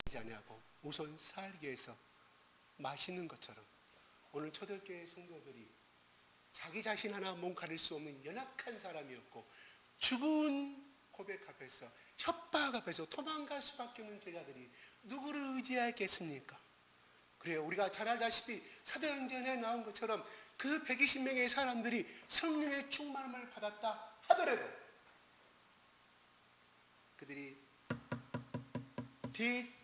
자냐고 우선 살기 위해서 마시는 것처럼 오늘 초대교회 성도들이 자기 자신 하나 몸 가릴 수 없는 연약한 사람이었고 죽은 고백 앞에서 협박 앞에서 도망갈 수밖에 없는 제자들이 누구를 의지하겠습니까? 그래요. 우리가 잘 알다시피 사도행전에 나온 것처럼 그 120명의 사람들이 성령의 충만함을 받았다 하더라도 그들이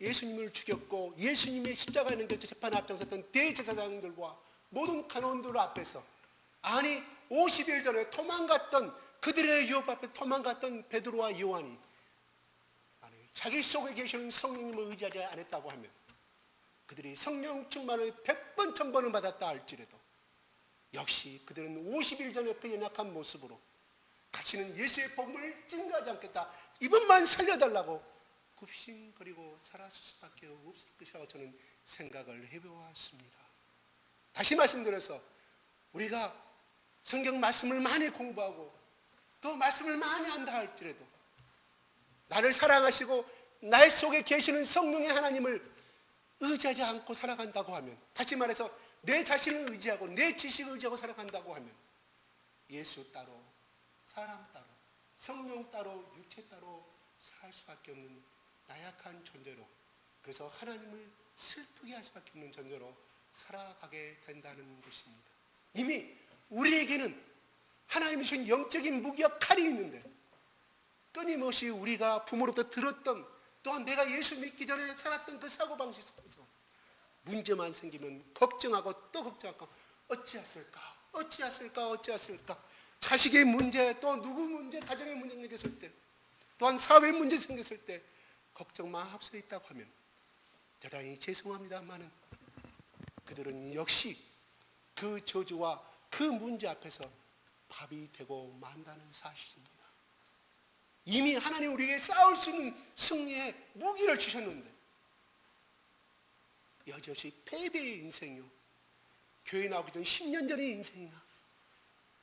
예수님을 죽였고 예수님의 십자가에 넘겨져 재판에 앞장섰던 대제사장들과 모든 간원들 앞에서 아니 50일 전에 도망갔던 그들의 유혹 앞에 도망갔던 베드로와 요한이 자기 속에 계시는 성령님을 의지하지 않았다고 하면 그들이 성령 충만을 100번 1000번을 받았다 할지라도 역시 그들은 50일 전에 그 연약한 모습으로 다시는 예수의 복음을 증거하지 않겠다, 이번만 살려달라고 굽신거리고 살았을 수밖에 없을 것이라고 저는 생각을 해보았습니다. 다시 말씀드려서 우리가 성경 말씀을 많이 공부하고 또 말씀을 많이 한다 할지라도 나를 사랑하시고 나의 속에 계시는 성령의 하나님을 의지하지 않고 살아간다고 하면, 다시 말해서 내 자신을 의지하고 내 지식을 의지하고 살아간다고 하면 예수 따로 사람 따로 성령 따로 육체 따로 살 수밖에 없는 나약한 존재로, 그래서 하나님을 슬프게 할 수밖에 없는 존재로 살아가게 된다는 것입니다. 이미 우리에게는 하나님이 주신 영적인 무기와 칼이 있는데 끊임없이 우리가 부모로부터 들었던, 또한 내가 예수 믿기 전에 살았던 그 사고방식 속에서 문제만 생기면 걱정하고 또 걱정하고 어찌했을까 자식의 문제, 또 누구 문제, 가정의 문제 생겼을 때, 또한 사회 문제 생겼을 때 걱정만 앞서 있다고 하면 대단히 죄송합니다만은 그들은 역시 그 저주와 그 문제 앞에서 밥이 되고 만다는 사실입니다. 이미 하나님 우리에게 싸울 수 있는 승리의 무기를 주셨는데 여지없이 패배의 인생이요, 교회 나오기 전 10년 전의 인생이나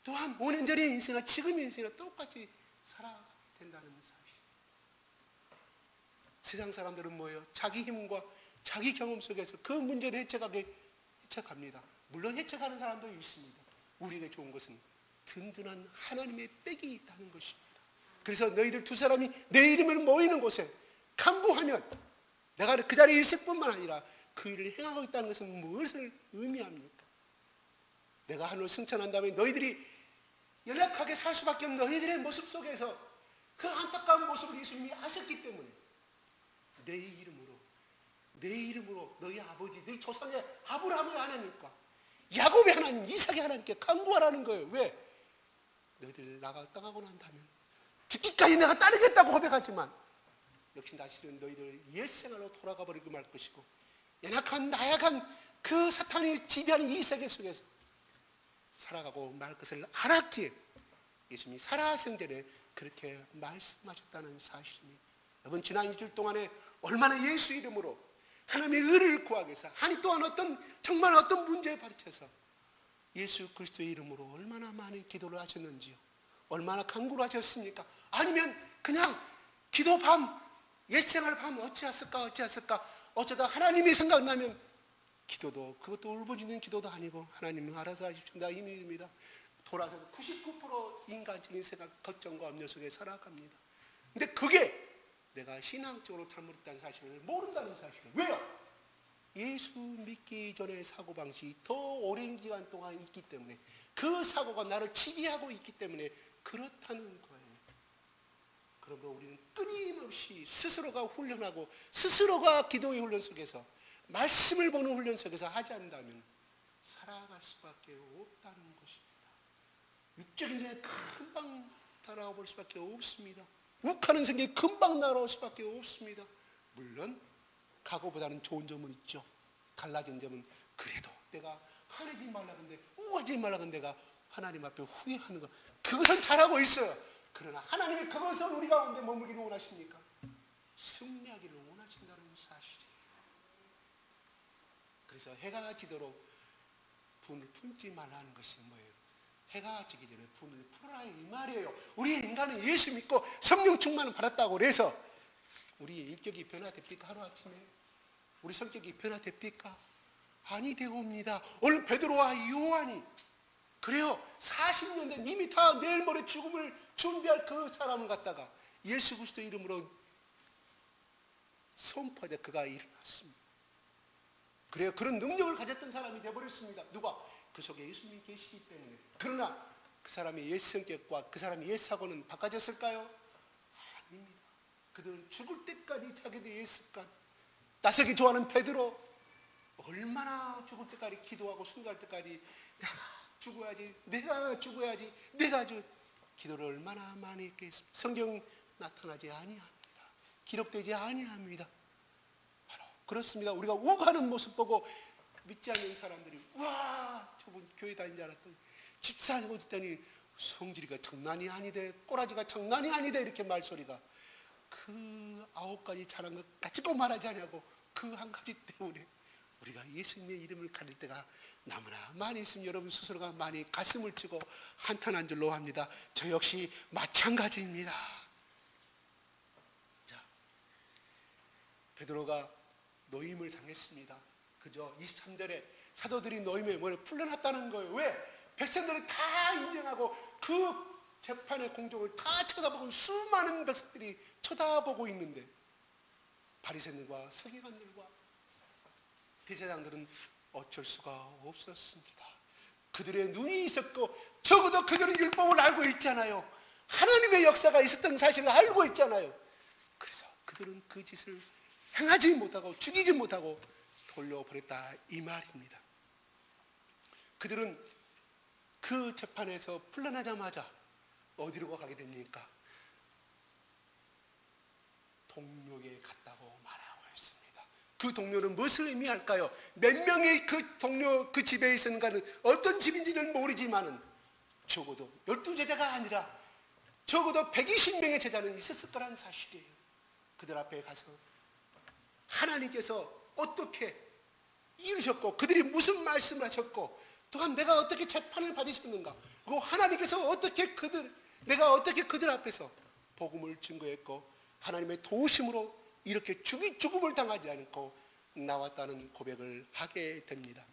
또한 5년 전의 인생이나 지금의 인생이나 똑같이 살아가게 된다는 사실. 세상 사람들은 뭐예요? 자기 힘과 자기 경험 속에서 그 문제를 헤쳐갑니다. 물론 헤쳐가는 사람도 있습니다. 우리에게 좋은 것은 든든한 하나님의 백이 있다는 것입니다. 그래서 너희들 두 사람이 내 이름을 모이는 곳에 간구하면 내가 그 자리에 있을 뿐만 아니라 그 일을 행하고 있다는 것은 무엇을 의미합니까? 내가 하늘을 승천한 다음에 너희들이 연약하게 살 수밖에 없는 너희들의 모습 속에서 그 안타까운 모습을 예수님이 아셨기 때문에 내 이름으로 너희 아버지, 너희 조상의 아브라함을 하나님과 야곱의 하나님, 이삭의 하나님께 간구하라는 거예요. 왜? 너희들 나가 떠나고 난 다음에 죽기까지 내가 따르겠다고 고백하지만 역시 사실은 너희들 옛생활로 돌아가 버리고 말 것이고 연약한 나약한 그 사탄이 지배하는 이 세계 속에서 살아가고 말 것을 알았기에 예수님이 살아생전에 그렇게 말씀하셨다는 사실입니다. 여러분, 지난 일주일 동안에 얼마나 예수 이름으로 하나님의 의를 구하기 위해서, 아니 또한 정말 어떤 문제에 파헤쳐서 예수 그리스도의 이름으로 얼마나 많이 기도를 하셨는지요. 얼마나 간구를 하셨습니까? 아니면 그냥 기도 반, 옛생활 반 어찌했을까 어쩌다 하나님이 생각나면 기도도, 그것도 울부짖는 기도도 아니고 하나님은 알아서 하십시오, 나 힘이 듭니다. 돌아서서 99% 인간적인 생각, 걱정과 염려 속에 살아갑니다. 근데 그게 내가 신앙적으로 잘못했다는 사실을 모른다는 사실을. 왜요? 예수 믿기 전의 사고방식이 더 오랜 기간 동안 있기 때문에, 그 사고가 나를 지배하고 있기 때문에 그렇다는 거예요. 그러므로 우리는 끊임없이 스스로가 훈련하고 스스로가 기도의 훈련 속에서, 말씀을 보는 훈련 속에서 하지 않는다면 살아갈 수밖에 없다는 것입니다. 육적인 생에 금방 따라와 볼 수밖에 없습니다. 욱하는 생각이 금방 날아올 수밖에 없습니다. 물론 과거보다는 좋은 점은 있죠. 달라진 점은 그래도 내가 화내지 말라는데, 우하지 말라는 내가 하나님 앞에 후회하는 것, 그것은 잘하고 있어요. 그러나 하나님이 그것은 우리 가운데 머물기를 원하십니까? 승리하기를 원하신다는 사실이에요. 그래서 해가 지도록 분을 품지 말라는 것이 뭐예요? 해가 지기 전에 분을 풀어라, 이 말이에요. 우리 인간은 예수 믿고 성령 충만을 받았다고 그래서 우리 인격이 변화됩니까? 하루아침에? 우리 성격이 변화됩니까? 아니 되옵니다. 오늘 베드로와 요한이 그래요. 40년 된 이미 다 내일 모레 죽음을 준비할 그 사람을 갖다가 예수 그리스도 이름으로 선포하자 그가 일어났습니다. 그래요. 그런 능력을 가졌던 사람이 되어버렸습니다. 누가? 그 속에 예수님이 계시기 때문에. 그러나 그 사람의 옛 성격과 그 사람의 옛 사고는 바꿔졌을까요? 아닙니다. 그들은 죽을 때까지 자기들의 옛 습관, 나서기 좋아하는 베드로, 얼마나 죽을 때까지 기도하고 순교할 때까지 내가 죽어야지, 내가 기도를 얼마나 많이 했겠습니까? 성경 나타나지 아니합니다. 기록되지 아니합니다. 바로 그렇습니다. 우리가 오가는 모습 보고 믿지 않는 사람들이 와 저분 교회 다닌 줄 알았더니 집사하고 듣더니 성질이가 장난이 아니대, 꼬라지가 장난이 아니대, 이렇게 말소리가 그 9가지 잘한 것 가지고 말하지 않냐고 그 한 가지 때문에 우리가 예수님의 이름을 가릴 때가 너무나 많이 있으면 여러분 스스로가 많이 가슴을 치고 한탄한 줄로 합니다. 저 역시 마찬가지입니다. 자, 베드로가 노임을 당했습니다. 그죠? 23절에 사도들이 노임에 풀려났다는 거예요. 왜? 백성들이 다 인정하고 그 재판의 공정을 다 쳐다보고 수많은 백성들이 쳐다보고 있는데 바리새인들과 서기관들과 대제사장들은 어쩔 수가 없었습니다. 그들의 눈이 있었고 적어도 그들은 율법을 알고 있잖아요. 하나님의 역사가 있었던 사실을 알고 있잖아요. 그래서 그들은 그 짓을 행하지 못하고 죽이지 못하고 돌려버렸다 이 말입니다. 그들은 그 재판에서 풀려나자마자 어디로 가게 됩니까? 동료에게 갔다고 말하고 있습니다. 그 동료는 무엇을 의미할까요? 몇 명의 그 동료 그 집에 있었는가는 어떤 집인지는 모르지만은 적어도 12제자가 아니라 적어도 120명의 제자는 있었을 거라는 사실이에요. 그들 앞에 가서 하나님께서 어떻게 이루셨고 그들이 무슨 말씀을 하셨고 또한 내가 어떻게 재판을 받으셨는가, 그리고 하나님께서 어떻게 내가 어떻게 그들 앞에서 복음을 증거했고 하나님의 도우심으로 이렇게 죽음을 당하지 않고 나왔다는 고백을 하게 됩니다.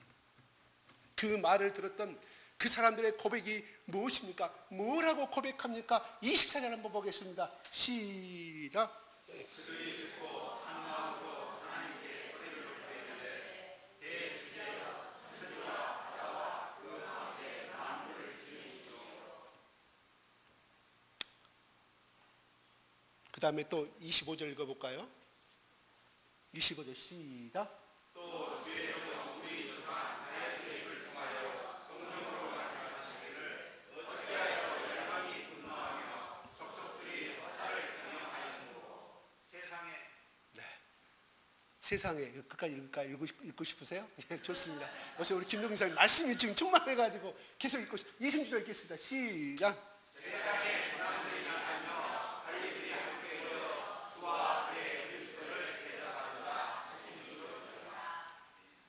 그 말을 들었던 그 사람들의 고백이 무엇입니까? 뭐라고 고백합니까? 24절 한번 보겠습니다. 시작. 그 다음에 또 25절 읽어볼까요? 25절 시작. 또 주의 종은 우리 조상 다윗의 입을 통하여 성령으로 말씀하시기를 어찌하여 열방이 분노하며 족속들이 화살을 경영하였노. 세상에 끝까지 읽을까요? 읽고 싶으세요? 네, 좋습니다. 요새 우리 김동기사님 말씀이 지금 충만해가지고 계속 읽고 싶어요. 20절 읽겠습니다. 시작. 세상에 고난들이 나타나며 관리들이 함께 모여 주와 그의 그리스도를 대적하도다 하시니 이렇습니다.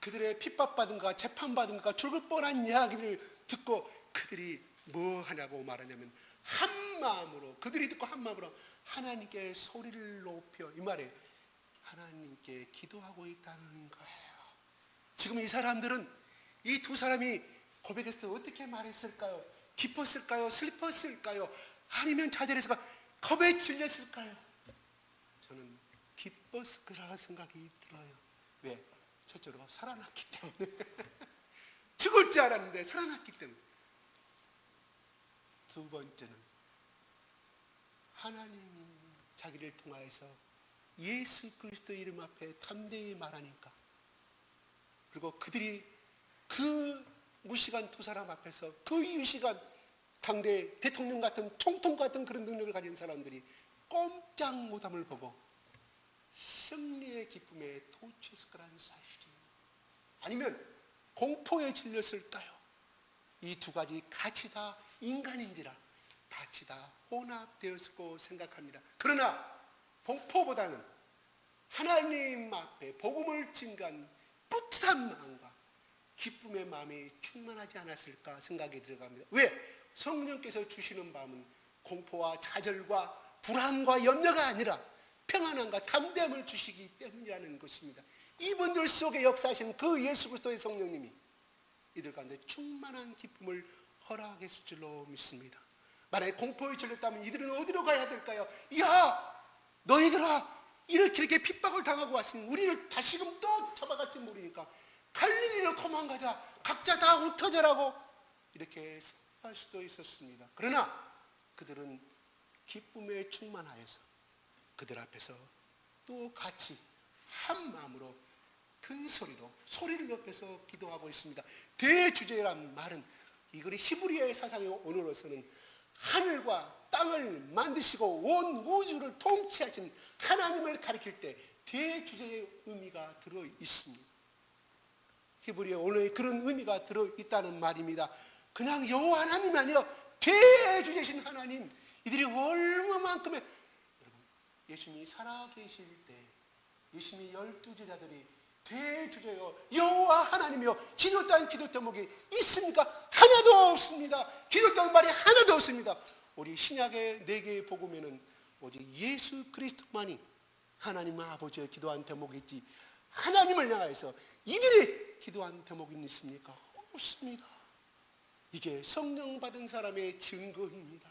그들의 핍박받은 것과 재판받은 것과 죽을 뻔한 이야기를 듣고 그들이 뭐 하냐고 말하냐면 한 마음으로, 그들이 듣고 한 마음으로 하나님께 소리를 높여, 이 말이에요. 하나님께 기도하고 있다는 거예요. 지금 이 사람들은, 이 두 사람이 고백했을 때 어떻게 말했을까요? 기뻤을까요? 슬펐을까요? 아니면 좌절했을까요? 겁에 질렸을까요? 저는 기뻤을 거라 생각이 들어요. 왜? 첫째로 살아났기 때문에. 죽을 줄 알았는데 살아났기 때문에. 두 번째는 하나님이 자기를 통하여서 예수 그리스도 이름 앞에 담대히 말하니까, 그리고 그들이 그 무시간 두 사람 앞에서 그 유시간 당대 대통령 같은 총통 같은 그런 능력을 가진 사람들이 꼼짝 못함을 보고 승리의 기쁨에 도취했을 거라는 사실이에요. 아니면 공포에 질렸을까요? 이 두 가지 같이 다 인간인지라 같이 다 혼합되었을 생각합니다. 그러나 공포보다는 하나님 앞에 복음을 증거한 뿌듯한 마음과 기쁨의 마음이 충만하지 않았을까 생각이 들어갑니다. 왜? 성령께서 주시는 마음은 공포와 좌절과 불안과 염려가 아니라 평안함과 담대함을 주시기 때문이라는 것입니다. 이분들 속에 역사하신 그 예수 그리스도의 성령님이 이들 가운데 충만한 기쁨을 허락했을 줄로 믿습니다. 만약에 공포에 질렸다면 이들은 어디로 가야 될까요? 야, 너희들아, 이렇게 핍박을 당하고 왔으니 우리를 다시금 또 잡아갈지 모르니까 갈릴리로 도망가자, 각자 다 흩어져라고 이렇게 할 수도 있었습니다. 그러나 그들은 기쁨에 충만하여서 그들 앞에서 또 같이 한 마음으로 큰 소리로 소리를 높여서 기도하고 있습니다. 대주제라는 말은 이거리 히브리어의 사상의 언어로서는 하늘과 땅을 만드시고 온 우주를 통치하신 하나님을 가리킬 때 대주제의 의미가 들어 있습니다. 히브리어 언어에 그런 의미가 들어 있다는 말입니다. 그냥 여호와 하나님이 아니라 대주제신 하나님, 이들이 얼마만큼의, 여러분, 예수님이 살아계실 때 예수님이 12제자들이 대주제여 여호와 하나님이여 기도했다는 기도 제목이 있습니까? 하나도 없습니다. 기도했다는 말이 하나도 없습니다. 우리 신약의 4개의 복음에는 오직 예수 그리스도만이 하나님 아버지의 기도한 대목이 있지 하나님을 향해서 이들이 기도한 대목이 있습니까? 없습니다. 이게 성령 받은 사람의 증거입니다.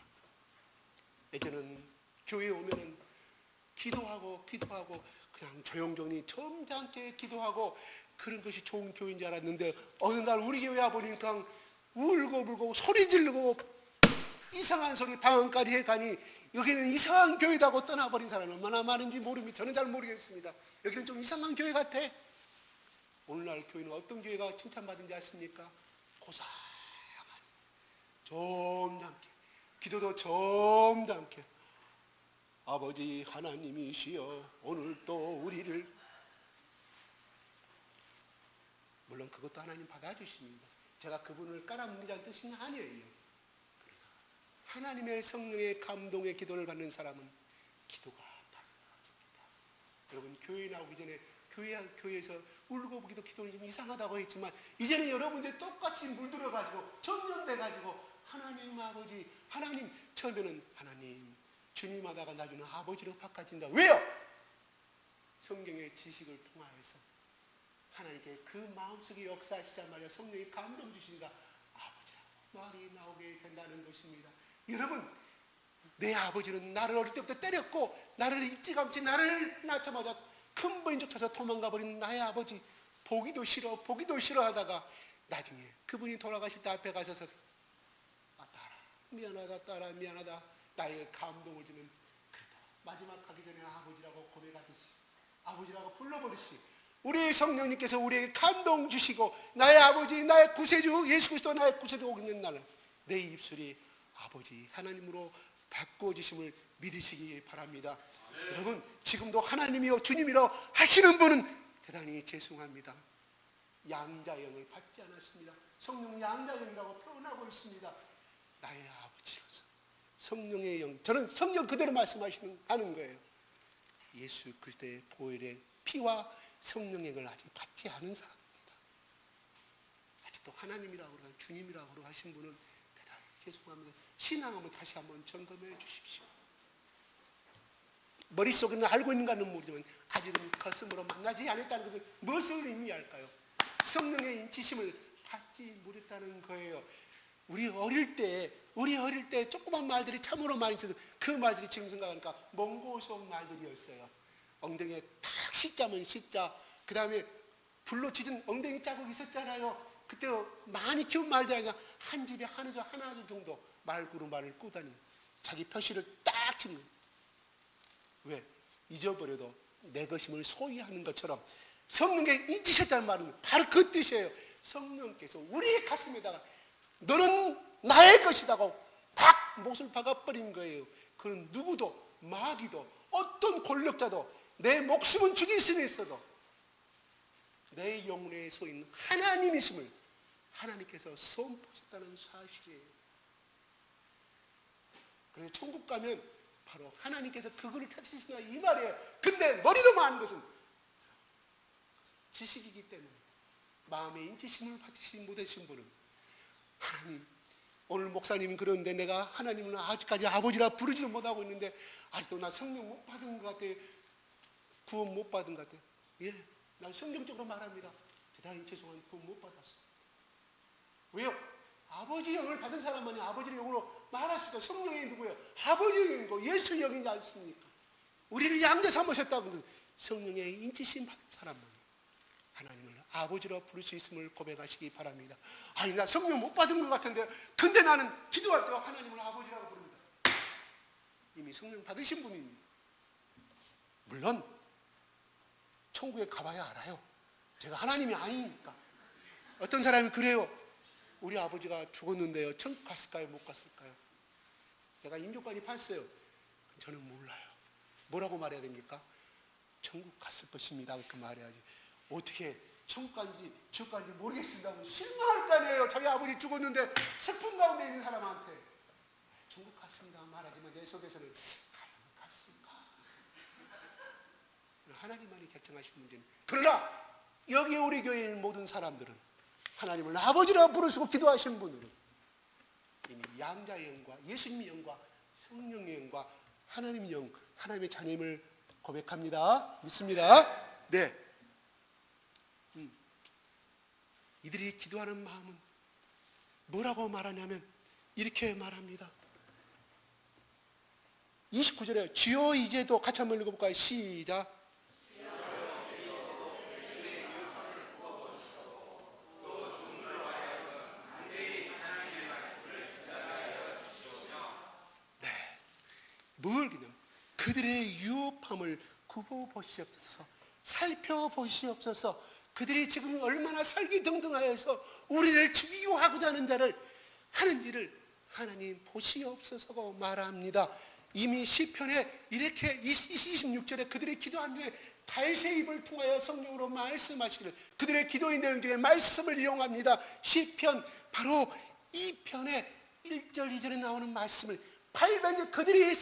예전은 교회에 오면은 기도하고 그냥 조용조용히 점잖게 기도하고 그런 것이 좋은 교회인 줄 알았는데 어느 날 우리 교회 와보니까 울고불고 소리 지르고 이상한 소리 방언까지 해가니 여기는 이상한 교회다고 떠나버린 사람이 얼마나 많은지 모릅니다. 저는 잘 모르겠습니다. 여기는 좀 이상한 교회 같아. 오늘날 교회는 어떤 교회가 칭찬받은지 아십니까? 고상한 점잖게 기도도 점잖게 아버지 하나님이시여 오늘도 우리를, 물론 그것도 하나님 받아주십니다. 제가 그분을 깔아뭉개자는 뜻은 아니에요. 하나님의 성령의 감동의 기도를 받는 사람은 기도가 달라집니다. 여러분 교회 나오기 전에 교회에서 울고불기도 기도는 좀 이상하다고 했지만 이제는 여러분들 똑같이 물들어가지고 전염돼가지고 하나님 아버지, 하나님, 처음에는 하나님 주님 하다가 나중에 아버지로 바꿔진다. 왜요? 성경의 지식을 통하여서 하나님께 그 마음속에 역사하시자마자 성령이 감동 주시니까 아버지라고 말이 나오게 된다는 것입니다. 여러분, 내 아버지는 나를 어릴 때부터 때렸고 나를 일찌감치 나를 낳자마자 큰 번인 쫓아서 도망가 버린 나의 아버지, 보기도 싫어 하다가 나중에 그분이 돌아가실 때 앞에 가서 서서 딸아 미안하다, 딸아 미안하다, 나의 감동을 주는, 그러다 마지막 가기 전에 아버지라고 고백하듯이 아버지라고 불러버듯이 우리 성령님께서 우리에게 감동 주시고 나의 아버지, 나의 구세주 예수 그리스도 나의 구세주 오고 있는 날은 내 입술이 아버지 하나님으로 바꿔주심을 믿으시기 바랍니다. 네. 여러분 지금도 하나님이요 주님이라 하시는 분은 대단히 죄송합니다. 양자형을 받지 않았습니다. 성령 양자형이라고 표현하고 있습니다. 나의 아버지로서 성령의 영, 저는 성령 그대로 말씀하는 거예요. 예수 그리스도의 보혈의 피와 성령의 영을 아직 받지 않은 사람입니다. 아직도 하나님이라고 그러고 주님이라고 하신 분은 대단히 죄송합니다. 신앙함을 다시 한번 점검해 주십시오. 머릿속에는 알고 있는가는 모르지만 아직은 가슴으로 만나지 않았다는 것은 무엇을 의미할까요? 성령의 인치심을 받지 못했다는 거예요. 우리 어릴 때 조그만 말들이 참으로 많이 있어서 그 말들이 지금 생각하니까 몽고성 말들이었어요. 엉덩이에 탁 씻자면 씻자, 그 다음에 불로 찢은 엉덩이 자국 있었잖아요. 그때 많이 키운 말들이 아니라 한 집에 하나 정도 말구르마를 꾸다니 자기 표시를 딱 찍는. 왜? 잊어버려도 내 것임을 소유하는 것처럼 성령께 잊으셨다는 말은 바로 그 뜻이에요. 성령께서 우리의 가슴에다가 너는 나의 것이다고 팍 못을 박아버린 거예요. 그런 누구도 마귀도 어떤 권력자도 내 목숨은 죽일 수는 있어도 내 영혼의 소인 하나님이심을 하나님께서 선포하셨다는 사실이에요. 그래서 천국 가면 바로 하나님께서 그거를 찾으신다 이 말이에요. 근데 머리로만 아는 것은 지식이기 때문에 마음의 인지심을 받으시지 못하신 분은 하나님, 오늘 목사님은 그러는데 내가 하나님은 아직까지 아버지라 부르지도 못하고 있는데 아직도 나 성령 못 받은 것 같아. 구원 못 받은 것 같아요. 예, 난 성경적으로 말합니다. 대단히 죄송한 구원 못 받았어. 왜요? 아버지 영을 받은 사람만이 아버지 영으로 말할 수 있다. 성령이 누구예요? 아버지 영이고 예수 영이지 않습니까? 우리를 양자 삼으셨다고 성령의 인치심 받은 사람만이 하나님을 아버지로 부를 수 있음을 고백하시기 바랍니다. 아니, 나 성령 못 받은 것 같은데, 근데 나는 기도할 때 하나님을 아버지라고 부릅니다. 이미 성령 받으신 분입니다. 물론 천국에 가봐야 알아요. 제가 하나님이 아니니까. 어떤 사람이 그래요. 우리 아버지가 죽었는데요, 천국 갔을까요? 못 갔을까요? 내가 인조관이 봤어요. 저는 몰라요. 뭐라고 말해야 됩니까? 천국 갔을 것입니다. 그렇게 말해야지. 어떻게 천국 간지 지옥 간지 모르겠습니다. 실망할 거 아니에요. 자기 아버지 죽었는데 슬픔 가운데 있는 사람한테 천국 갔습니다 말하지만 내 속에서는 과연 갔을까? 하나님만이 결정하신 문제는. 그러나 여기 우리 교회에 있는 모든 사람들은 하나님을 아버지라고 부르시고 기도하신 분들은 이미 양자의 영과 예수님의 영과 성령의 영과 하나님의 영, 하나님의 자녀임을 고백합니다. 믿습니다. 네. 이들이 기도하는 마음은 뭐라고 말하냐면 이렇게 말합니다. 29절에 주여 이제도 같이 한번 읽어볼까요? 시작. 네. 뭘 그냥 그들의 유업함을 굽어보시옵소서, 살펴보시옵소서. 그들이 지금 얼마나 살기등등하여서 우리를 죽이고 하고자 하는 자를 하는지를 하나님 보시옵소서고 말합니다. 이미 시편에 이렇게 26절에 그들이 기도한 뒤에 다윗의 입을 통하여 성령으로 말씀하시기를, 그들의 기도의 내용 중에 말씀을 이용합니다. 시편 바로 이 편에 1절 2절에 나오는 말씀을 800년, 그들이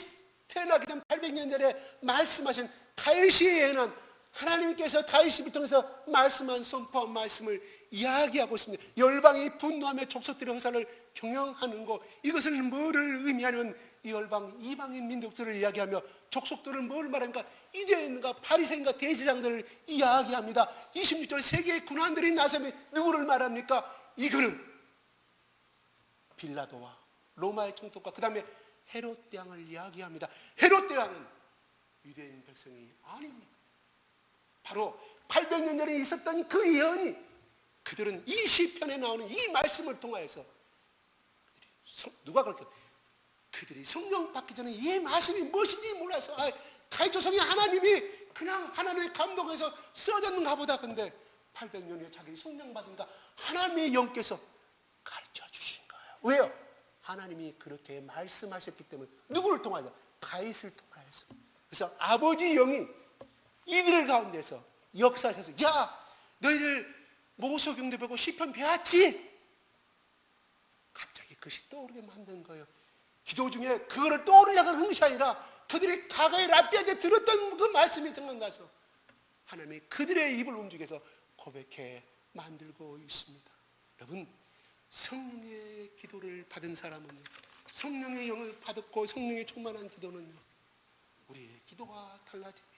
태어나기 전 800년 전에 말씀하신 다윗이 해난 하나님께서 다윗을 통해서 말씀한 선포한 말씀을 이야기하고 있습니다. 열방이 분노하며 족속들의 허사를 경영하는 것, 이것은 뭐를 의미하냐면 이 열방 이방인 민족들을 이야기하며 족속들을 뭘 말합니까? 유대인과 바리새인과 대제사장들을 이야기합니다. 26절 세계의 군환들이 나서면 누구를 말합니까? 이거는 빌라도와 로마의 총독과 그 다음에 헤롯 왕을 이야기합니다. 헤롯 왕은 유대인 백성이 아닙니다. 바로 800년 전에 있었던 그 예언이, 그들은 이 시편에 나오는 이 말씀을 통하여서 누가 그렇게 그들이 성령 받기 전에 이 말씀이 무엇인지 몰라서 다윗 조상이 하나님이 그냥 하나님의 감동해서 쓰여졌는가 보다. 근데 800년 후에 자기 성령 받은가 하나님의 영께서 가르쳐 주신 거예요. 왜요? 하나님이 그렇게 말씀하셨기 때문에. 누구를 통하여? 다윗을 통하여서. 그래서 아버지 영이 이들 가운데서 역사하셔서, 야, 너희들 모소경도 배우고 시편 배웠지? 갑자기 그것이 떠오르게 만든 거예요. 기도 중에 그거를 떠오르려고 하는 것이 아니라 그들이 과거에 라비아에 들었던 그 말씀이 생각나서 하나님이 그들의 입을 움직여서 고백해 만들고 있습니다. 여러분, 성령의 기도를 받은 사람은, 성령의 영을 받았고 성령의 충만한 기도는 우리의 기도가 달라집니다.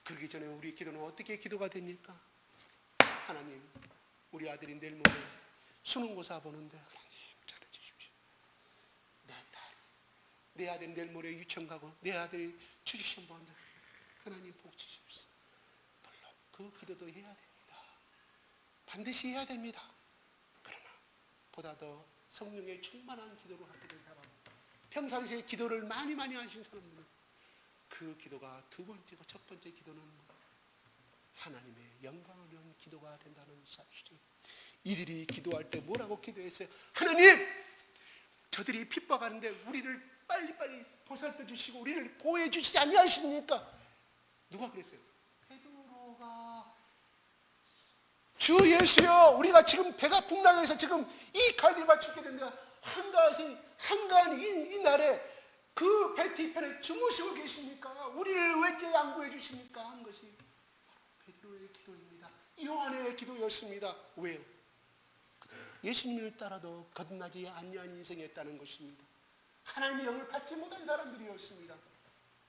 그러기 전에 우리 기도는 어떻게 기도가 됩니까? 하나님, 우리 아들이 내일 모레 수능고사 보는데 하나님 잘해주십시오. 내 아들이 내일 모레 유치원 가고 내 아들이 취직시험 보는데 하나님 복 주십시오. 물론 그 기도도 해야 됩니다. 반드시 해야 됩니다. 그러나 보다 더 성령의 충만한 기도를 하게 된 사람, 평상시에 기도를 많이 하신 사람들은 그 기도가 두 번째고 첫 번째 기도는 하나님의 영광을 위한 기도가 된다는 사실이. 이들이 기도할 때 뭐라고 기도했어요? 하나님, 저들이 핍박하는데 우리를 빨리빨리 보살펴 주시고 우리를 보호해 주시지 아니하십니까? 누가 그랬어요? 베드로가 주 예수여, 우리가 지금 배가 풍랑해서 지금 이 갈릴리가 죽게 된다. 한가한 이 날에 그 배 뒤편에 주무시고 계십니까? 우리를 왜 양보해 주십니까? 한 것이 베드로의 기도입니다. 요한의 기도였습니다. 왜요? 예수님을 따라도 거듭나지 아니한 인생이었다는 것입니다. 하나님의 영을 받지 못한 사람들이었습니다.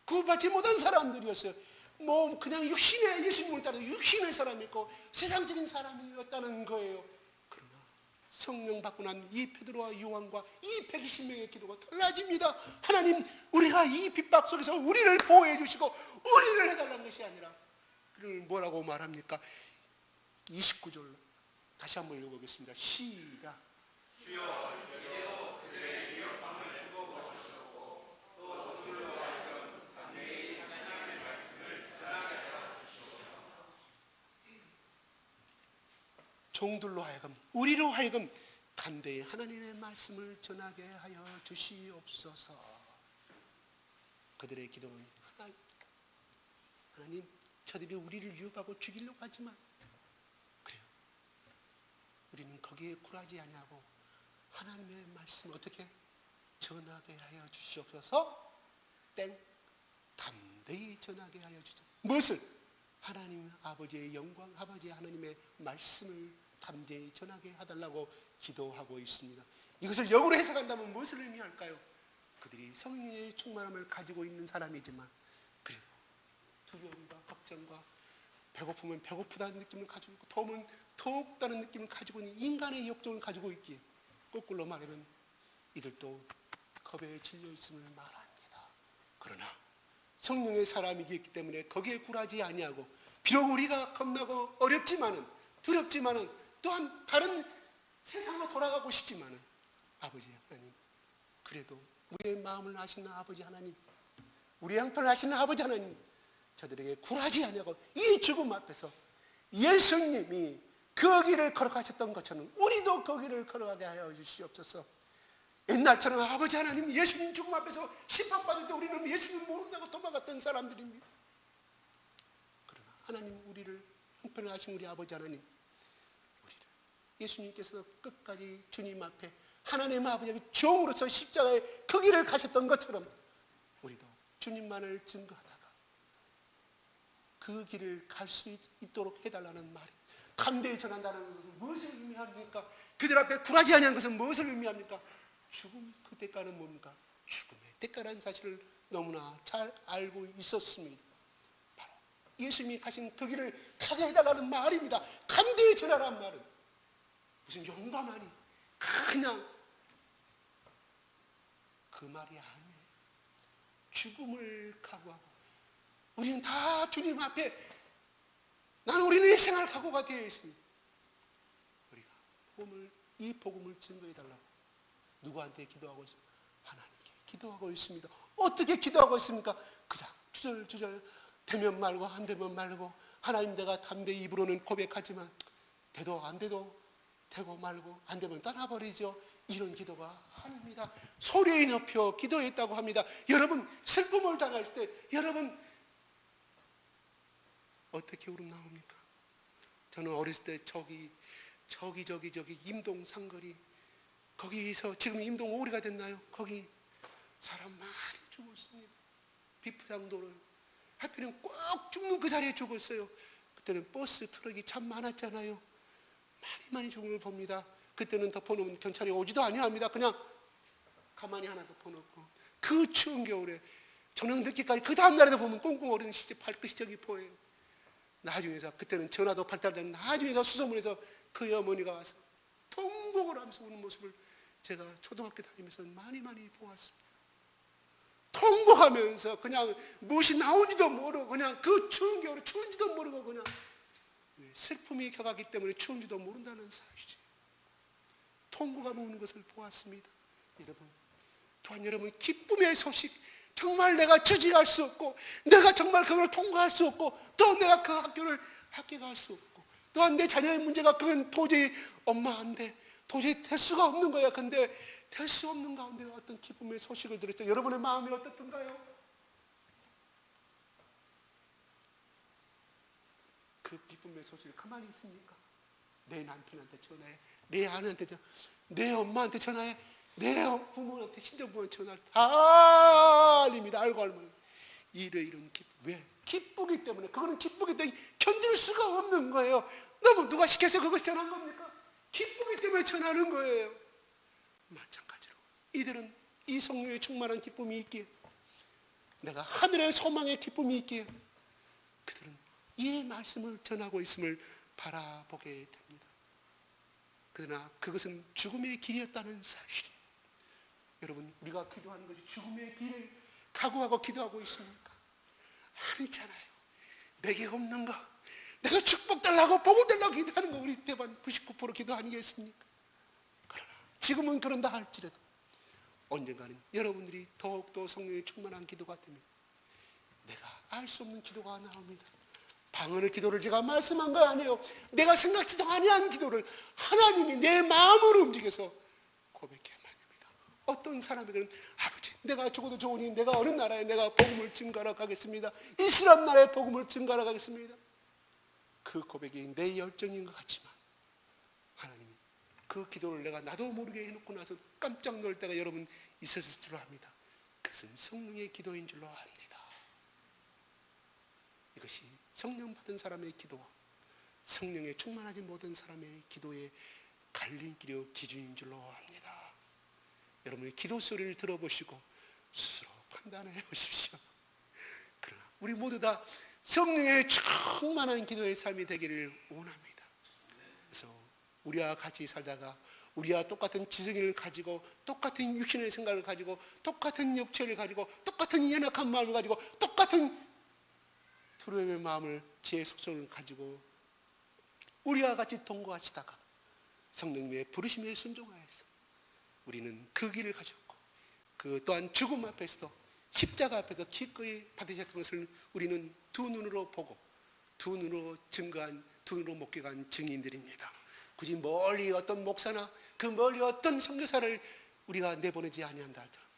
구원받지 못한 사람들이었어요. 뭐 그냥 육신의 예수님을 따라 육신의 사람이고 세상적인 사람이었다는 거예요. 그러나 성령 받고 난 이 베드로와 요한과 이 120명의 기도가 달라집니다. 하나님, 우리가 이 핍박 속에서 우리를 보호해 주시고 우리를 해달라는 것이 아니라 그를 뭐라고 말합니까? 29절 다시 한번 읽어보겠습니다. 시작. 주여, 이제도 그들의 위협함을 행복하시고 또 종들로 하여금 담대히 하나님의 말씀을 전하게 하여 주시옵소서. 종들로 하여금, 우리로 하여금 담대히 하나님의 말씀을 전하게 하여 주시옵소서. 그들의 기도는 하나님, 저들이 우리를 위협하고 죽이려고 하지만 그래요, 우리는 거기에 굴하지 아니하고 하나님의 말씀 어떻게 전하게 하여 주시옵소서. 땡, 담대히 전하게 하여 주소서. 무엇을? 하나님 아버지의 영광, 아버지 하나님의 말씀을 담대히 전하게 해달라고 기도하고 있습니다. 이것을 역으로 해석한다면 무엇을 의미할까요? 그들이 성령의 충만함을 가지고 있는 사람이지만 그래도 두려움과 걱정과 배고프면 배고프다는 느낌을 가지고 있고 더우면 더욱다는 느낌을 가지고 있는 인간의 욕정을 가지고 있기에 거꾸로 말하면 이들도 겁에 질려 있음을 말합니다. 그러나 성령의 사람이기 때문에 거기에 굴하지 아니하고 비록 우리가 겁나고 어렵지만은 두렵지만은 또한 다른 세상으로 돌아가고 싶지만은 아버지 하나님, 그래도 우리의 마음을 아시는 아버지 하나님, 우리의 형편을 아시는 아버지 하나님, 저들에게 굴하지 아니하고 이 죽음 앞에서 예수님이 그 길을 걸어가셨던 것처럼 우리도 그 길을 걸어가게 하여 주시옵소서. 옛날처럼 아버지 하나님, 예수님 죽음 앞에서 심판받을 때 우리는 예수님 모른다고 도망갔던 사람들입니다. 그러나 하나님, 우리를 형편을 하신 우리 아버지 하나님, 우리를 예수님께서 끝까지 주님 앞에 하나님 아버지의 종으로서 십자가의 그 길을 가셨던 것처럼 우리도 주님만을 증거하다가 그 길을 갈 수 있도록 해달라는 말이, 담대히 전한다는 것은 무엇을 의미합니까? 그들 앞에 굴하지 아니하는 것은 무엇을 의미합니까? 죽음, 그 대가는 뭡니까? 죽음의 대가라는 사실을 너무나 잘 알고 있었습니다. 바로 예수님이 가신 그 길을 가게 해달라는 말입니다. 담대히 전하라는 말은 무슨 용감하니 그냥 그 말이 아니에요. 죽음을 각오하고 우리는 다 주님 앞에, 나는 우리는 이 생활 각오가 되어 있습니다. 우리가 이 복음을 증거해달라고 누구한테 기도하고 있습니까? 하나님께 기도하고 있습니다. 어떻게 기도하고 있습니까? 그냥 주절주절 되면 말고 안 되면 말고, 하나님, 내가 담대히 입으로는 고백하지만 돼도 안 돼도 되고 말고 안 되면 떠나버리죠. 이런 기도가 아닙니다. 소리에 높여 기도했다고 합니다. 여러분, 슬픔을 당할 때 여러분 어떻게 울음 나옵니까? 저는 어렸을 때 저기 임동 상거리, 거기서 지금 임동 오리가 됐나요? 거기 사람 많이 죽었습니다. 비프장도를 하필이면 꼭 죽는 그 자리에 죽었어요. 그때는 버스 트럭이 참 많았잖아요. 많이 죽은 걸 봅니다. 그때는 덮어놓으면 경찰이 오지도 아니합니다. 그냥 가만히 하나 덮어놓고 그 추운 겨울에 저녁 늦게까지 그 다음 날에도 보면 꽁꽁 얼은 시체 발끝이 저기 보여요. 나중에서, 그때는 전화도 발달된 나중에서 수소문에서 그 어머니가 와서 통곡을 하면서 우는 모습을 제가 초등학교 다니면서 많이 보았습니다. 통곡하면서 그냥 무엇이 나온지도 모르고 그냥 그 추운 겨울에 추운지도 모르고 그냥 슬픔이 격하기 때문에 추운지도 모른다는 사실이에요. 통곡하며 우는 것을 보았습니다. 여러분, 또한 여러분, 기쁨의 소식, 정말 내가 저지할 수 없고 내가 정말 그걸 통과할 수 없고 또 내가 그 학교를 합격할 수 없고 또한 내 자녀의 문제가 그건 도저히 엄마 안 돼, 도저히 될 수가 없는 거야. 근데 될 수 없는 가운데 어떤 기쁨의 소식을 들었어요. 여러분의 마음이 어떻던가요? 그 기쁨의 소식을 가만히 있습니까? 내 남편한테 전화해, 내 아내한테 전화해, 내 엄마한테 전화해, 내 부모한테, 친정부모한테 전화해, 다 알립니다. 알고 알면 이런 기쁨. 왜? 기쁘기 때문에. 그거는 기쁘기 때문에 견딜 수가 없는 거예요. 너무 누가 시켜서 그것이 전한 겁니까? 기쁘기 때문에 전하는 거예요. 마찬가지로 이들은 이 성령의 충만한 기쁨이 있기에, 내가 하늘의 소망의 기쁨이 있기에 그들은 이 말씀을 전하고 있음을 바라보게 됩니다. 그러나 그것은 죽음의 길이었다는 사실이에요. 여러분, 우리가 기도하는 것이 죽음의 길을 각오하고 기도하고 있습니까? 아니잖아요. 내게 없는 거, 내가 축복 달라고 복을 달라고 기도하는 거 우리 대반 99% 기도 아니겠습니까? 그러나 지금은 그런다 할지라도 언젠가는 여러분들이 더욱더 성령의 충만한 기도가 되면 내가 알 수 없는 기도가 나옵니다. 방언의 기도를 제가 말씀한 거 아니에요. 내가 생각지도 아니한 기도를 하나님이 내 마음으로 움직여서 고백해 말입니다. 어떤 사람에게는 아버지, 내가 죽어도 좋으니 내가 어느 나라에 내가 복음을 증거하러 가겠습니다. 이스라엘 나라에 복음을 증거하러 가겠습니다. 그 고백이 내 열정인 것 같지만 하나님이 그 기도를 내가 나도 모르게 해놓고 나서 깜짝 놀 때가 여러분 있었을 줄로 압니다. 그것은 성령의 기도인 줄로 압니다. 이것이 성령 받은 사람의 기도와 성령에 충만하지 못한 사람의 기도의 갈림길의 기준인 줄로 압니다. 여러분의 기도 소리를 들어보시고 스스로 판단해 보십시오. 그러나 우리 모두 다 성령의 충만한 기도의 삶이 되기를 원합니다. 그래서 우리와 같이 살다가 우리와 똑같은 지성을 가지고 똑같은 육신의 생각을 가지고 똑같은 육체를 가지고 똑같은 연약한 마음을 가지고 똑같은 두려움의 마음을 제 속성을 가지고 우리와 같이 동거하시다가 성령님의 부르심에 순종하여서 우리는 그 길을 가졌고 그 또한 죽음 앞에서도 십자가 앞에서 기꺼이 받으셨던 것을 우리는 두 눈으로 보고 두 눈으로 증거한 두 눈으로 목격한 증인들입니다. 굳이 멀리 어떤 목사나 그 멀리 어떤 선교사를 우리가 내보내지 아니한다 하더라도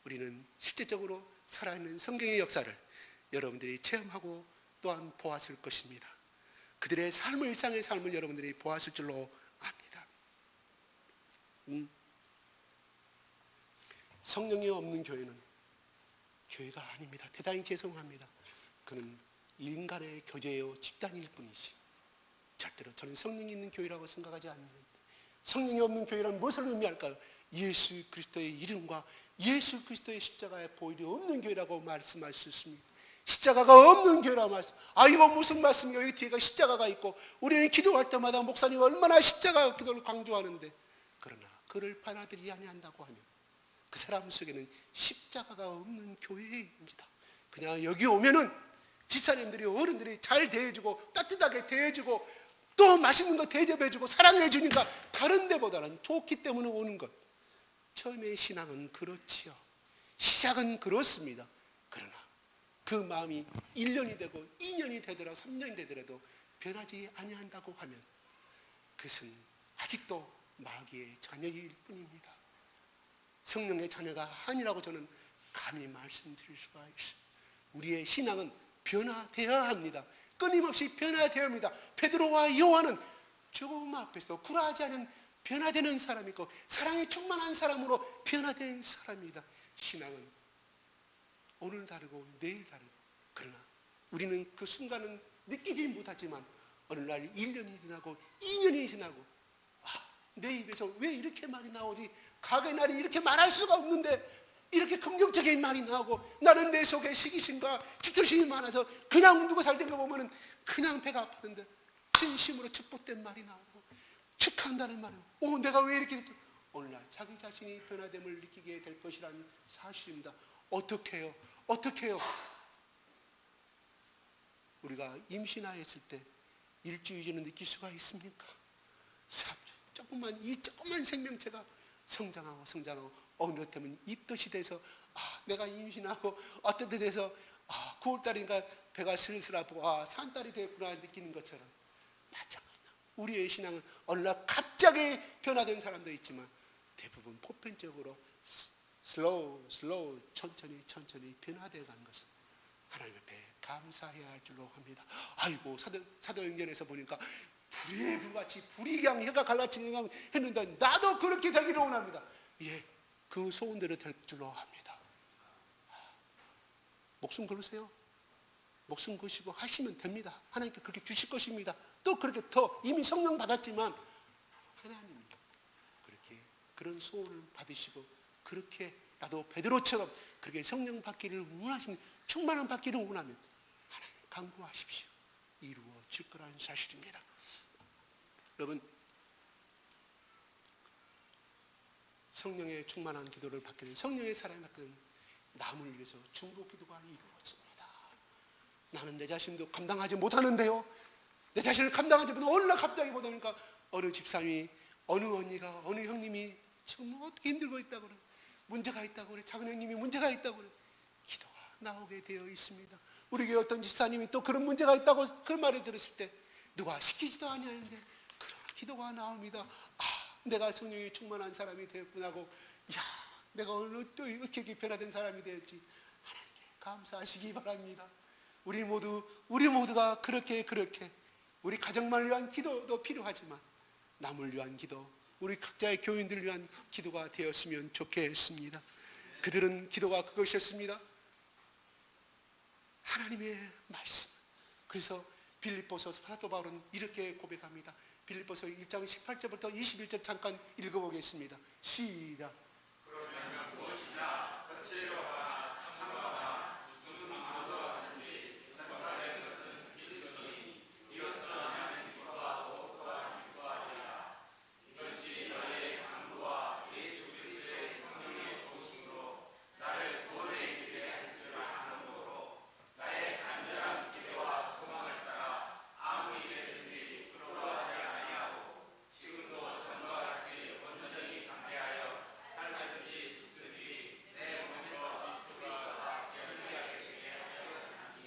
우리는 실제적으로 살아있는 성경의 역사를 여러분들이 체험하고 또한 보았을 것입니다. 그들의 삶의 일상의 삶을 여러분들이 보았을 줄로 압니다. 성령이 없는 교회는 교회가 아닙니다. 대단히 죄송합니다. 그는 인간의 교제요 집단일 뿐이지 절대로 저는 성령이 있는 교회라고 생각하지 않는데 성령이 없는 교회란 무엇을 의미할까요? 예수 그리스도의 이름과 예수 그리스도의 십자가의 보혈이 없는 교회라고 말씀할 수 있습니다. 십자가가 없는 교회라고 말씀. 이거 무슨 말씀이에요? 여기 뒤에가 십자가가 있고 우리는 기도할 때마다 목사님 얼마나 십자가 기도를 강조하는데 그러나 그를 받아들이지 아니한다고 하면 그 사람 속에는 십자가가 없는 교회입니다. 그냥 여기 오면은 집사님들이 어른들이 잘 대해주고 따뜻하게 대해주고 또 맛있는 거 대접해주고 사랑해주니까 다른 데보다는 좋기 때문에 오는 것. 처음에 신앙은 그렇지요. 시작은 그렇습니다. 그러나 그 마음이 1년이 되고 2년이 되더라도 3년이 되더라도 변하지 아니한다고 하면 그것은 아직도 마귀의 자녀일 뿐입니다. 성령의 자녀가 아니라고 저는 감히 말씀드릴 수가 있습니다. 우리의 신앙은 변화되어야 합니다. 끊임없이 변화되어야 합니다. 베드로와 요한은 죽음 앞에서 굴하지 않은 변화되는 사람이고 사랑에 충만한 사람으로 변화된 사람이다. 신앙은 오늘 다르고 내일 다르고 그러나 우리는 그 순간은 느끼지 못하지만 어느 날 1년이 지나고 2년이 지나고 내 입에서 왜 이렇게 말이 나오지? 가게 날이 이렇게 말할 수가 없는데 이렇게 긍정적인 말이 나오고 나는 내 속에 시기심과 질투심이 많아서 그냥 누구 살던 거 보면 그냥 배가 아프는데 진심으로 축복된 말이 나오고 축하한다는 말은 내가 왜 이렇게 됐지? 오늘날 자기 자신이 변화됨을 느끼게 될 것이라는 사실입니다. 어떻게 해요? 우리가 임신하였을 때 일주일 전에 느낄 수가 있습니까? 3주 이 조그만 생명체가 성장하고 어느 때면 입덧이 돼서 내가 임신하고 어떤 때 돼서 9월달이니까 배가 슬슬 아프고 산딸이 됐구나 느끼는 것처럼 마찬가지다. 우리의 신앙은 어느 날 갑자기 변화된 사람도 있지만 대부분 보편적으로 슬로우 천천히 변화되어 가는 것은 하나님 앞에 감사해야 할 줄로 합니다. 사도행전에서 보니까 불의 불같이 불이 그냥 혀가 갈라지는 했는데 나도 그렇게 되기를 원합니다. 그 소원대로 될 줄로 합니다. 목숨 걸으세요. 목숨 거시고 하시면 됩니다. 하나님께 그렇게 주실 것입니다. 또 그렇게 더 이미 성령 받았지만 하나님이 그렇게 그런 소원을 받으시고 그렇게 나도 베드로처럼 그렇게 성령 받기를 원하시면 충만한 받기를 원하면 하나님 간구하십시오. 이루어질 거라는 사실입니다. 여러분, 성령의 충만한 기도를 받게 된, 성령의 사랑을 받는 남을 위해서 중보 기도가 이루어집니다. 나는 내 자신도 감당하지 못하는데요, 내 자신을 감당하지 못하면 어느 날 갑자기 보니까 어느 집사님이, 어느 언니가, 어느 형님이 지금 어떻게 힘들고 있다고 그래, 문제가 있다고 그래, 작은 형님이 문제가 있다고 그래, 기도가 나오게 되어 있습니다. 우리 교회 어떤 집사님이 또 그런 문제가 있다고 그 말을 들었을 때 누가 시키지도 아니하는데 그런 기도가 나옵니다. 내가 성령이 충만한 사람이 되었구나 하고, 내가 오늘 또 어떻게 변화된 사람이 되었지, 하나님께 감사하시기 바랍니다. 우리 모두가 그렇게 우리 가정만을 위한 기도도 필요하지만 남을 위한 기도, 우리 각자의 교인들을 위한 기도가 되었으면 좋겠습니다. 그들은 기도가 그것이었습니다. 하나님의 말씀. 그래서 빌립보서 사도 바울은 이렇게 고백합니다. 빌립보서 1장 18절부터 21절 잠깐 읽어보겠습니다. 시작. 그러면 무엇이냐 겉으로나 참거나 무슨 마음으로 하든지 전달하는 것은 그리스도니 이것으로 하면 기뻐하고 또한 기뻐하리라. 이것이 너의 강구와 예수 그리스도의 성령의 도우심으로 나를 구원의 길에 할 줄 아므로 나의 간절한 기대와 소망을 따라 아무 일에든지 부끄러워하지 아니하고 지금도 전과 같이 온전히 담대하여 살든지 죽든지 내 몸에서 그리스도와 결례하게 되게 하려니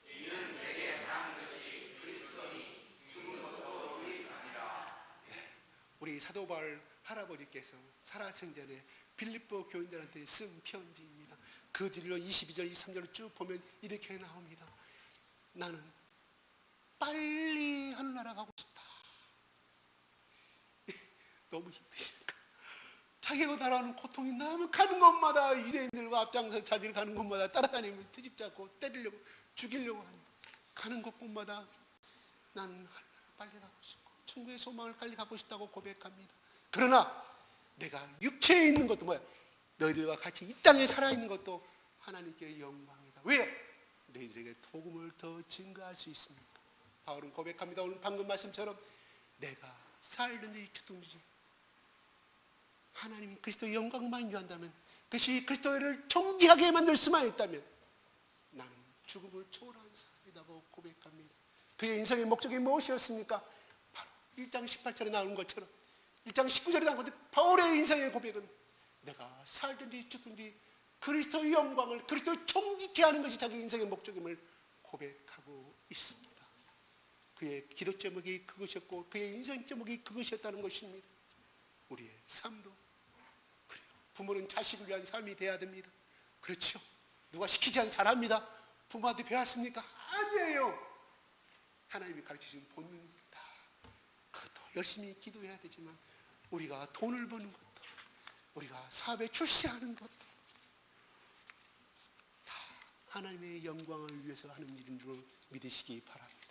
이는 내게 사는 것이 그리스도니 죽은 것도 우리 아니라. 우리 사도 바울 할아버지께서 살아생전에 빌립보 교인들한테 쓴 편지입니다. 그 뒤로 22절, 23절을 쭉 보면 이렇게 나옵니다. 나는 빨리 하늘나라 가고 싶다. 너무 힘드니까 자기가 달아오는 고통이 나면 가는 곳마다 유대인들과 앞장서 자기를 가는 곳마다 따라다니며 트집 잡고 때리려고 죽이려고 하는, 가는 곳마다 나는 하늘나라 빨리 가고 싶고 천국의 소망을 빨리 가고 싶다고 고백합니다. 그러나 내가 육체에 있는 것도 뭐야, 너희들과 같이 이 땅에 살아있는 것도 하나님께 영광이다. 왜요? 너희들에게 복음을 더 증거할 수 있습니다. 바울은 고백합니다. 오늘 방금 말씀처럼 내가 살든지 죽든지 하나님이 그리스도의 영광만 유한다면, 그것이 그리스도를 존귀하게 만들 수만 있다면 나는 죽음을 초월한 사람이라고 고백합니다. 그의 인생의 목적이 무엇이었습니까? 바로 1장 18절에 나오는 것처럼 1장 19절에 나온 것처럼 바울의 인생의 고백은 내가 살든지 죽든지 그리스도의 영광을, 그리스도를 존귀케 하는 것이 자기 인생의 목적임을 고백하고 있습니다. 그의 기도 제목이 그것이었고 그의 인생 제목이 그것이었다는 것입니다. 우리의 삶도 그래요. 부모는 자식을 위한 삶이 돼야 됩니다. 그렇죠? 누가 시키지 않은 잘합니다. 부모한테 배웠습니까? 아니에요. 하나님이 가르치신 본능입니다. 그것도 열심히 기도해야 되지만 우리가 돈을 버는 것도, 우리가 사업에 출세하는 것도 다 하나님의 영광을 위해서 하는 일인 줄 믿으시기 바랍니다.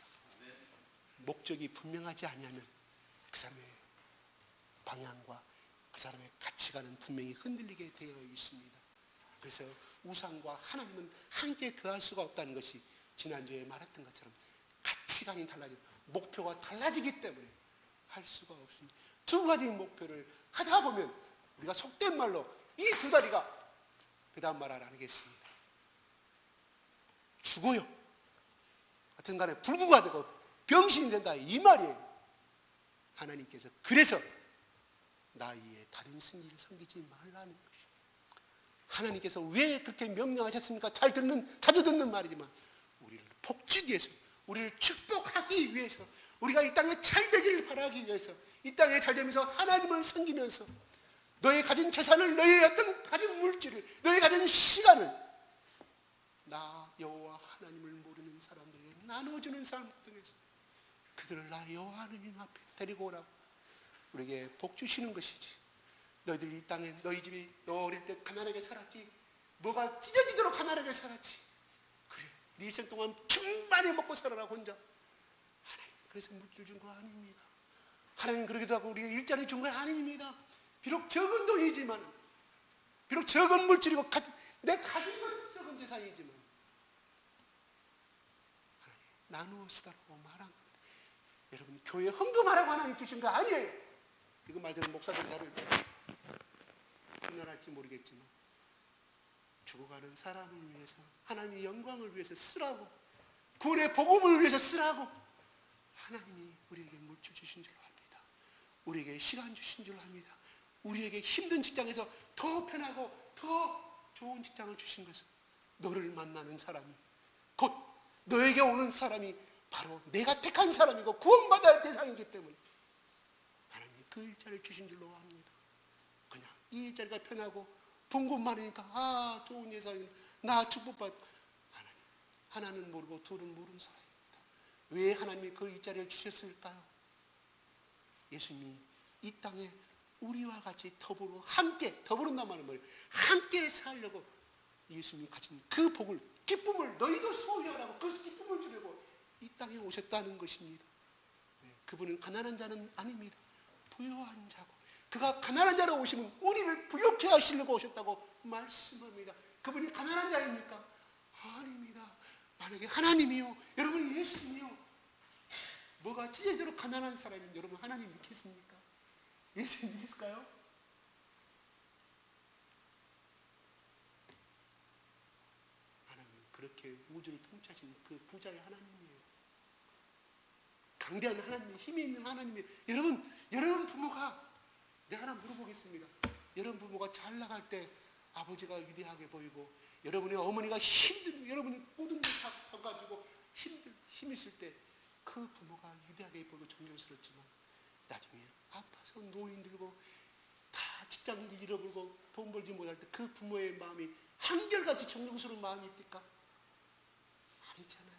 목적이 분명하지 않으면 그 사람의 방향과 그 사람의 가치관은 분명히 흔들리게 되어 있습니다. 그래서 우상과 하나님은 함께 거할 수가 없다는 것이 지난주에 말했던 것처럼 가치관이 달라지고 목표가 달라지기 때문에 할 수가 없습니다. 두 가지 목표를 하다 보면 우리가 속된 말로 이 두 다리가 그 다음 말 안 하겠습니다. 죽어요. 하여튼 간에 불구가 되고 병신이 된다, 이 말이에요. 하나님께서 그래서 나이에 다른 승리를 섬기지 말라는 것이에요. 하나님께서 왜 그렇게 명령하셨습니까? 자주 듣는 말이지만 우리를 복지기 위해서, 우리를 축복하기 위해서, 우리가 이 땅에 잘 되기를 바라기 위해서, 이 땅에 잘 되면서 하나님을 섬기면서 너의 가진 재산을, 너의 어떤 가진 물질을, 너의 가진 시간을 나 여호와 하나님을 모르는 사람들에게 나눠주는 사람 등에서 그들을 나 여호와 하나님 앞에 데리고 오라고 우리에게 복 주시는 것이지. 너희들 이 땅에, 너희 집이 너 어릴 때 가난하게 살았지, 뭐가 찢어지도록 가난하게 살았지, 그래 네 일생 동안 충만히 먹고 살아라 혼자. 하나님 그래서 물질 준 거 아닙니다. 하나님 그러기도 하고 우리가 일자리 준 거 아닙니다. 비록 적은 돈이지만, 비록 적은 물질이고 내 가진 건 적은 재산이지만 나누어 쓰라고 말한 겁니다. 여러분, 교회 헌금하라고 하나님 주신 거 아니에요. 이거 말대로 목사들 나를 비난할지 모르겠지만 죽어가는 사람을 위해서, 하나님의 영광을 위해서 쓰라고, 구원의 복음을 위해서 쓰라고 하나님이 우리에게 물질 주신 줄로 압니다. 우리에게 시간 주신 줄로 압니다. 우리에게 힘든 직장에서 더 편하고 더 좋은 직장을 주신 것은 너를 만나는 사람이, 곧 너에게 오는 사람이 바로 내가 택한 사람이고 구원받아야 할 대상이기 때문에 하나님이 그 일자리를 주신 줄로 압니다. 그냥 이 일자리가 편하고 봉급 많으니까 좋은 예상이, 나 축복받. 하나는 모르고 둘은 모르는 사람입니다. 왜 하나님이 그 일자리를 주셨을까요? 예수님이 이 땅에 우리와 같이 더불어 함께, 더불어온단 말은 뭐예요? 함께 살려고 예수님이 가진 그 복을, 기쁨을 너희도 소유하라고 그 기쁨을 주려고 이 땅에 오셨다는 것입니다. 그분은 가난한 자는 아닙니다. 부유한 자고, 그가 가난한 자로 오시면 우리를 부욕해 하시려고 오셨다고 말씀합니다. 그분이 가난한 자입니까? 아닙니다. 만약에 하나님이요, 여러분 예수님이요, 뭐가 찢어지도록 가난한 사람이면 여러분 하나님 믿겠습니까? 예수 믿을까요? 하나님 그렇게 우주를 통치하시는 그 부자의 하나님이에요. 강대한 하나님이, 힘이 있는 하나님이에요. 여러분 부모가, 내가 하나 물어보겠습니다. 여러분 부모가 잘 나갈 때 아버지가 위대하게 보이고, 여러분의 어머니가 여러분이 모든 걸 다 가지고 힘 있을 때 그 부모가 위대하게 보이고 존경스럽지만 나중에 아파서 노인 들고 다 직장을 잃어버리고 돈 벌지 못할 때 그 부모의 마음이 한결같이 존경스러운 마음입니까? 아니잖아요.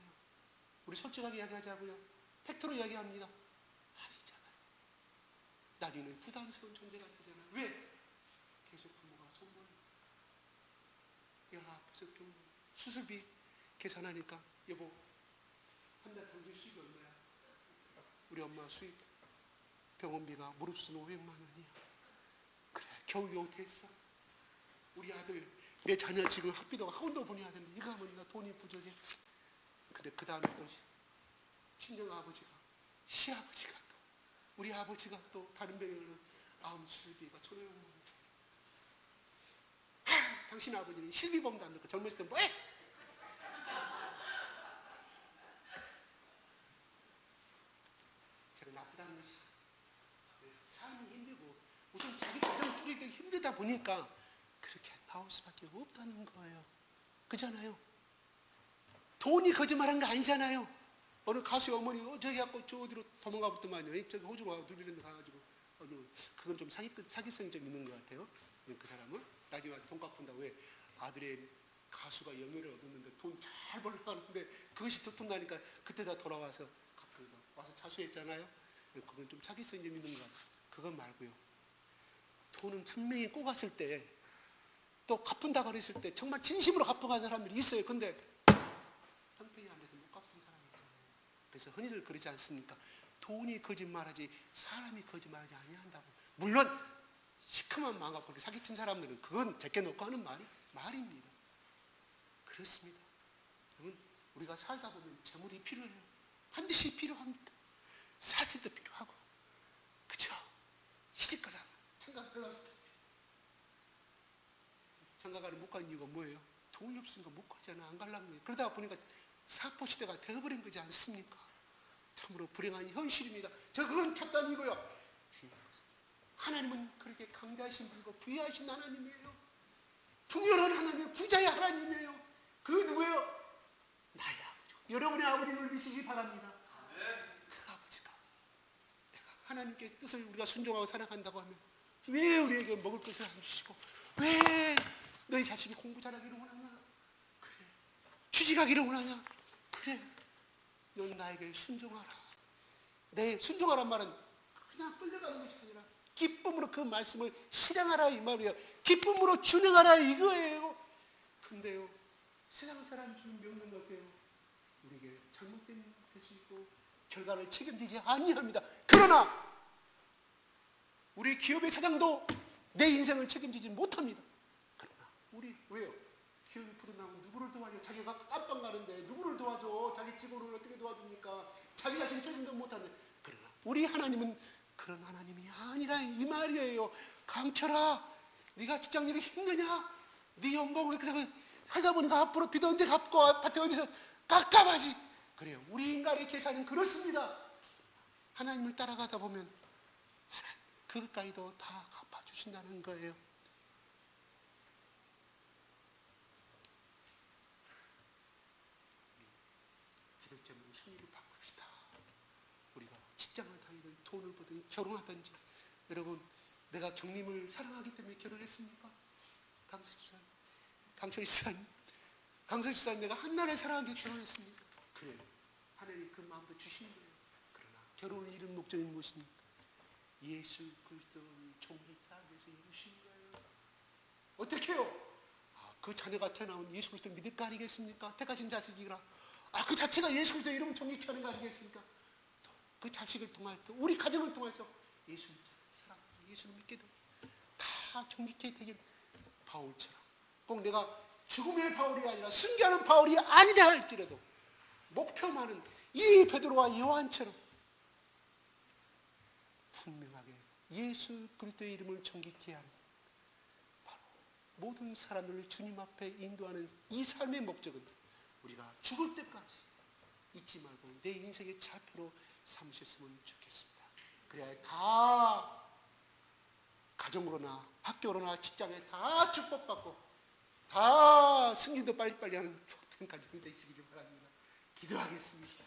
우리 솔직하게 이야기하자고요. 팩트로 이야기합니다. 아니잖아요. 나중에는 부담스러운 존재가 되잖아요. 왜? 계속 부모가 손벌이, 야 아파서 수술비 계산하니까 여보 한 달 평균 수입이 얼마야? 우리 엄마 수입 병원비가 무릎순 500만 원이야. 그래 겨우 됐어. 우리 아들, 내 자녀 지금 학비도 학원도 보내야 되는데 이거 하면 나 돈이 부족해. 근데 그 다음에 또 친정 아버지가, 시아버지가 또, 우리 아버지가 또 다른 병원으로 암 수술비가 1,500만 원. 당신 아버지는 실비범도 안 듣고 젊었을 때 뭐해? 제가 나쁘다는 것이, 삶이 힘들고 우선 자기 가정 꾸릴 때 힘들다 보니까 그렇게 나올 수밖에 없다는 거예요. 그잖아요. 돈이 거짓말한 거 아니잖아요. 어느 가수의 어머니 저기 갖고 저 어디로 도망가 붙더만요. 저기 호주로 누리는 데 가가지고 그건 좀 사기성이 좀 있는 것 같아요. 그 사람은 나중에 돈 갚은다고. 왜? 아들의 가수가 영예를 얻었는데 돈 잘 벌려고 하는데 그것이 두통나니까 그때 다 돌아와서 갚으려고 와서 자수했잖아요. 그건 좀 사기성이 좀 있는 것 같아요. 그건 말고요. 돈은 분명히 꼬갔을 때, 또 갚은다고 그랬을 때 정말 진심으로 갚고 간 사람들이 있어요. 근데 형편이 안 돼서 못 갚은 사람이 있잖아요. 그래서 흔히들 그러지 않습니까? 돈이 거짓말하지 사람이 거짓말하지 아니한다고. 물론 시커먼 마음 갖고 사기친 사람들은 그건 제껴놓고 하는 말입니다. 그렇습니다. 여러분, 우리가 살다 보면 재물이 필요해요. 반드시 필요합니다. 살 때도 필요하고, 그쵸? 시집가려면 장가가려면, 장가가를 못 가는 이유가 뭐예요? 돈이 없으니까 못 가잖아. 안 가려는 거예요. 그러다 보니까 사포시대가 되어버린 거지 않습니까? 참으로 불행한 현실입니다. 그건 착단이고요. 하나님은 그렇게 강대하신 분이고 부유하신 하나님이에요. 풍요로운 하나님, 부자의 하나님이에요. 그 누구예요? 나의 아버지. 여러분의 아버님을 믿으시기 바랍니다. 그 아버지가, 내가 하나님께 뜻을 우리가 순종하고 살아간다고 하면 왜 우리에게 먹을 것을 안 주시고, 왜 너희 자식이 공부 잘하기를 원하냐? 그래. 취직하기를 원하냐? 그래. 넌 나에게 순종하라. 내 순종하란 말은 그냥 끌려가는 것이 아니라 기쁨으로 그 말씀을 실행하라 이 말이에요. 기쁨으로 준행하라 이거예요. 근데요, 세상 사람 주는 명령 같아요. 우리에게 잘못된 것이 있고 결과를 책임지지 아니합니다. 그러나 우리 기업의 사장도 내 인생을 책임지지 못합니다. 그러나 우리 왜요? 기업이 부도나면 누구를 도와요? 자기가 깜빵 가는데 누구를 도와줘? 자기 직원을 어떻게 도와줍니까? 자기 자신 처신도 못하는데. 그러나 우리 하나님은 그런 하나님이 아니라 이 말이에요. 강철아, 네가 직장일이 힘드냐? 네 연봉을 그냥 살다 보니까 앞으로 빚 언제 갚고 아파트 언제 깝깝하지. 그래요. 우리 인간의 계산은 그렇습니다. 하나님을 따라가다 보면 하나님 그것까지도 다 갚아주신다는 거예요. 기독자는 순위를 바꿉시다. 우리가 직장을 다니든 돈을 벌든 결혼하든지. 여러분, 내가 경림을 사랑하기 때문에 결혼했습니까? 강철 집사님 내가 한나라를 사랑하기 때문에 결혼했습니까? 그래요. 하나님 그 마음도 주신 거예요. 그러나 결혼을 이룬 목적이 무엇입니까? 예수 그리스도를 존귀하기 위해서 이루신 거예요. 어떻게 해요? 그 자녀가 태어나온 예수 그리스도를 믿을 거 아니겠습니까? 택하신 자식이라. 그 자체가 예수 그리스도 이름을 존귀케 하는 거 아니겠습니까? 그 자식을 통해서, 우리 가정을 통해서 예수를 사랑하고 예수를 믿게 되고 다 존귀케 되길. 바울처럼 꼭 내가 죽음의 바울이 아니라 순교하는 바울이 아니라 할지라도 목표만은 이 베드로와 요한처럼 분명하게 예수 그리스도의 이름을 존귀케 하는, 바로 모든 사람들을 주님 앞에 인도하는 이 삶의 목적은 우리가 죽을 때까지 잊지 말고 내 인생의 좌표로 삼으셨으면 좋겠습니다. 그래야 다 가정으로나 학교로나 직장에 다 축복받고 다 승진도 빨리빨리 하는 복된 가정이 되시기를 바랍니다. 기도하겠습니다.